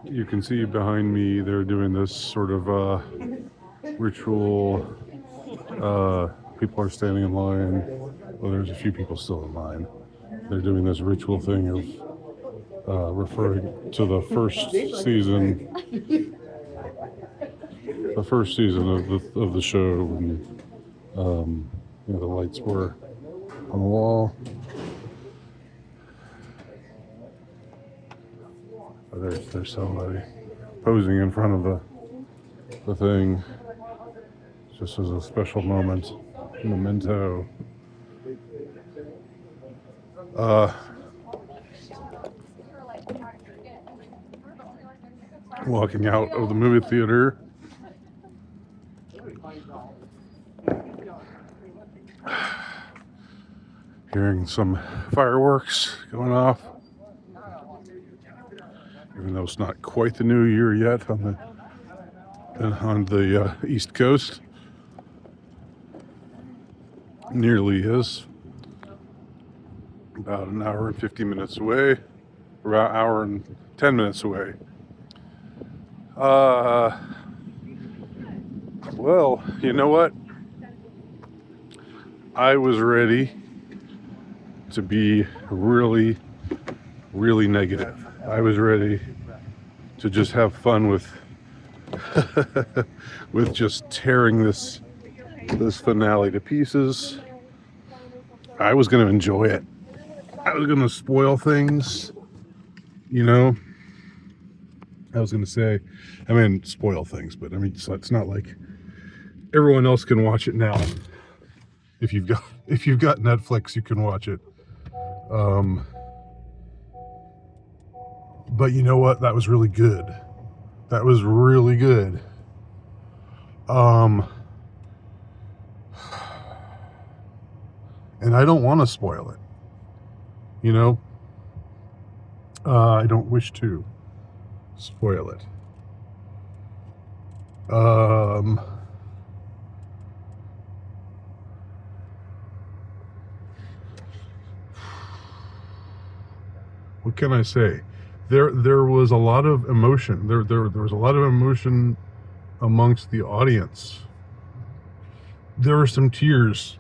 you can see behind me, they're doing this sort of ritual. People are standing in line. Well, there's a few people still in line. They're doing this ritual thing of referring to the first season of the show. And, the lights were on the wall. Oh, there's somebody posing in front of the thing, just as a special moment, memento. Walking out of the movie theater. Hearing some fireworks going off. Even though it's not quite the new year yet on the East Coast. Nearly is. About an hour and 50 minutes away. About an hour and 10 minutes away. Well, you know what? I was ready to be really, really negative. I was ready to just have fun with with just tearing this finale to pieces. I was going to enjoy it. I was going to spoil things, I was going to say, spoil things, but it's not like everyone else can watch it now. If you've got Netflix, you can watch it. But you know what? That was really good. That was really good. And I don't want to spoil it. I don't wish to spoil it. What can I say? There was a lot of emotion. There was a lot of emotion amongst the audience. There were some tears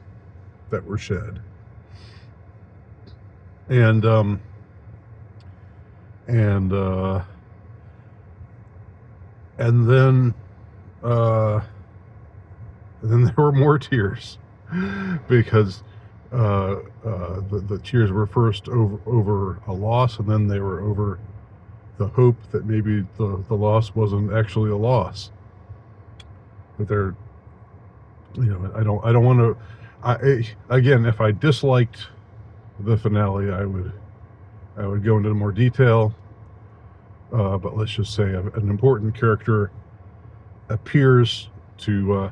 that were shed. And then there were more tears because the tears were first over a loss, and then they were over the hope that maybe the loss wasn't actually a loss. But they're, I don't want to. Again, if I disliked the finale, I would go into more detail. But let's just say an important character appears to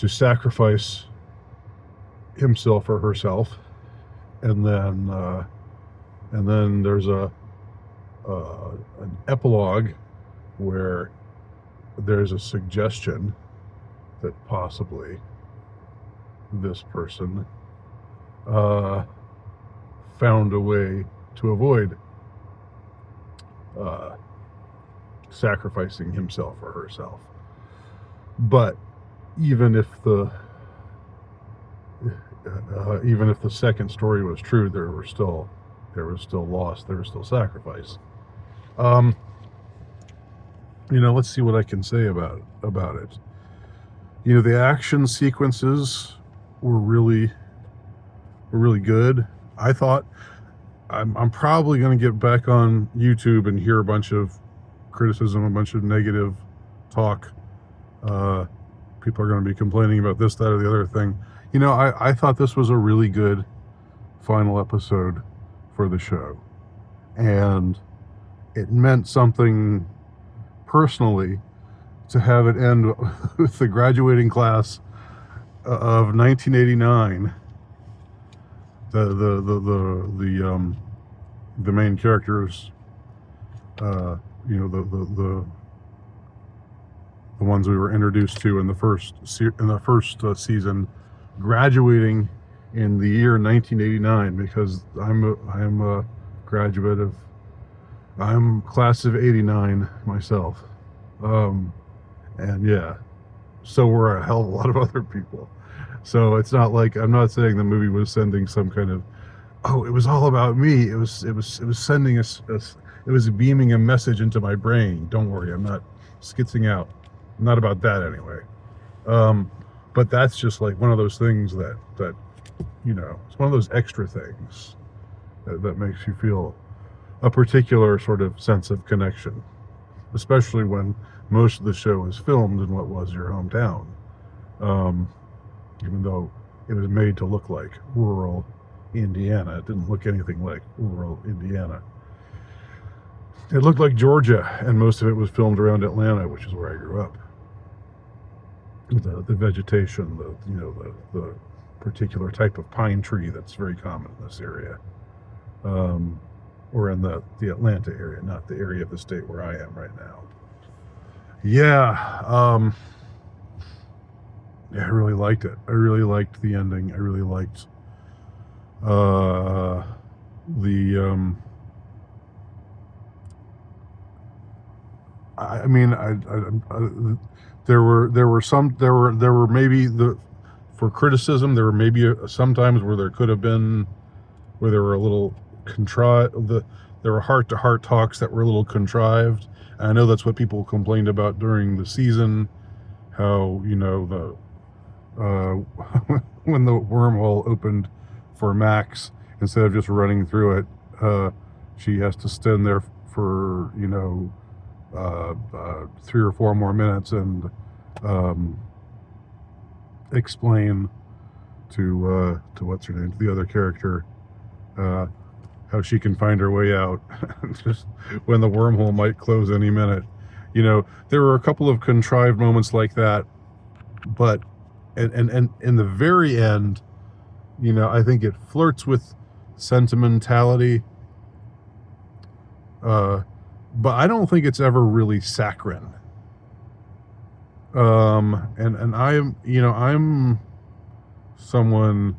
sacrifice himself or herself, and then there's an epilogue where there's a suggestion that possibly this person found a way to avoid sacrificing himself or herself. But even if the second story was true, there was still loss, there was still sacrifice. Let's see what I can say about it. The action sequences were really good. I thought I'm probably going to get back on YouTube and hear a bunch of criticism, a bunch of negative talk. People are going to be complaining about this, that, or the other thing. I thought this was a really good final episode for the show. And it meant something personally to have it end with the graduating class of 1989. The main characters, the ones we were introduced to in the first season, graduating in the year 1989, because I am a graduate of I'm class of '89 myself, um, and yeah, so were a hell of a lot of other people. So it's not like I'm not saying the movie was sending some kind of, oh, it was all about me. It was sending us it was beaming a message into my brain. Don't worry, I'm not skitzing out. Not about that anyway. Um, but that's just like one of those things that it's one of those extra things that makes you feel a particular sort of sense of connection, especially when most of the show is filmed in what was your hometown. Um, Even though it was made to look like rural Indiana, it didn't look anything like rural Indiana. It looked like Georgia, and most of it was filmed around Atlanta, which is where I grew up. The vegetation, the particular type of pine tree that's very common in this area, or in the Atlanta area, not the area of the state where I am right now. Yeah, I really liked it. I really liked the ending. I really liked the I mean, there were maybe for criticism, there were maybe sometimes where there could have been, where there were a little there were heart-to-heart talks that were a little contrived. And I know that's what people complained about during the season, how, when the wormhole opened for Max, instead of just running through it, she has to stand there for 3 or 4 more minutes and explain to what's her name, to the other character, how she can find her way out, just when the wormhole might close any minute. There were a couple of contrived moments like that, but and in the very end, I think it flirts with sentimentality, but I don't think it's ever really saccharine. And I'm someone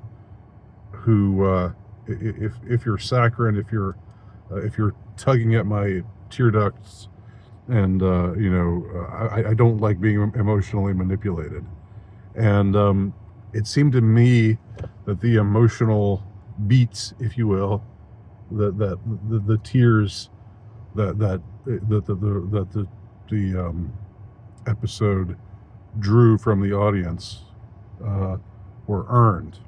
who, if you're saccharine, if you're tugging at my tear ducts, and I don't like being emotionally manipulated. And it seemed to me that the emotional beats, if you will, that the tears that the episode drew from the audience were earned.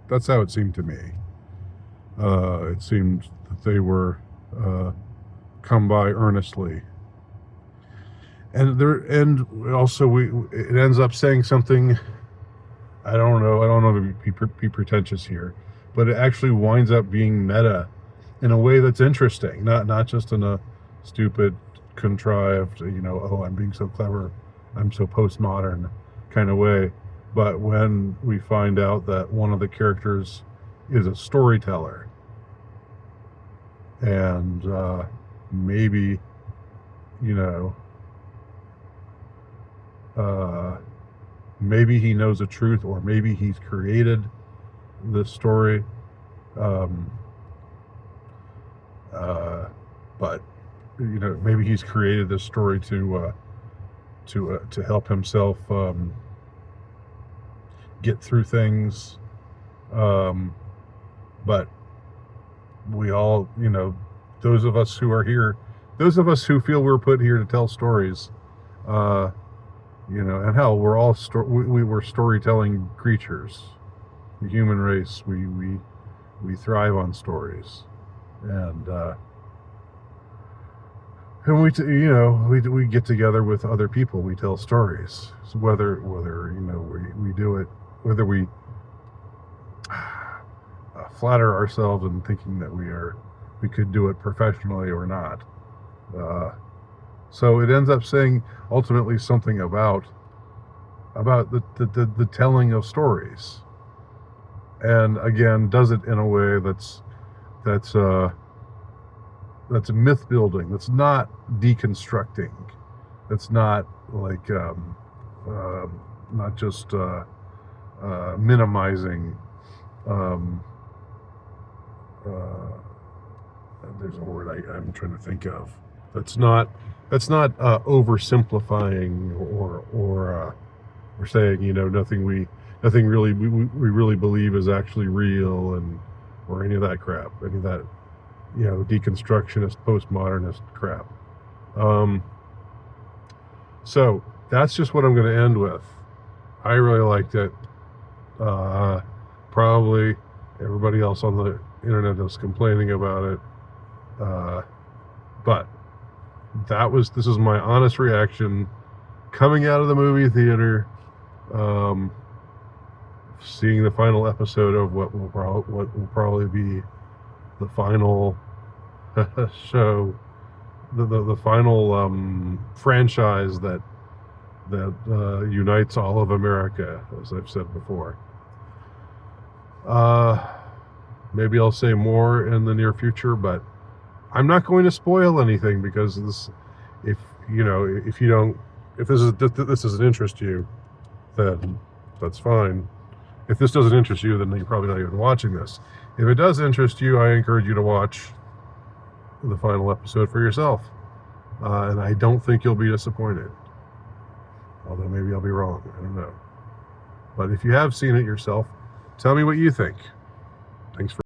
That's how it seemed to me. It seemed that they were come by earnestly. And also it ends up saying something. I don't know to be pretentious here, but it actually winds up being meta in a way that's interesting, not just in a stupid, contrived, oh, I'm being so clever, I'm so postmodern kind of way. But when we find out that one of the characters is a storyteller, and maybe maybe he knows the truth, or maybe he's created this story, but maybe he's created this story to help himself get through things, but we all, those of us who are here, those of us who feel we're put here to tell stories, and hell, we're all we were storytelling creatures. The human race, we thrive on stories, and we get together with other people, we tell stories. So whether we do it, whether we flatter ourselves in thinking that we could do it professionally or not. So it ends up saying ultimately something about the telling of stories, and again does it in a way that's myth building, that's not deconstructing, that's not like not just minimizing. There's a word I'm trying to think of. That's not oversimplifying or saying, you know, nothing really we really believe is actually real, and or any of that crap, any of that, you know, deconstructionist postmodernist crap. So that's just what I'm going to end with. I really liked it. Probably everybody else on the internet is complaining about it, but this is my honest reaction coming out of the movie theater, seeing the final episode of what will probably be the final show, the final franchise that unites all of America, as I've said before. Maybe I'll say more in the near future, but I'm not going to spoil anything, because if this doesn't interest you, then that's fine. If this doesn't interest you, then you're probably not even watching this. If it does interest you, I encourage you to watch the final episode for yourself. And I don't think you'll be disappointed. Although maybe I'll be wrong. I don't know. But if you have seen it yourself, tell me what you think. Thanks for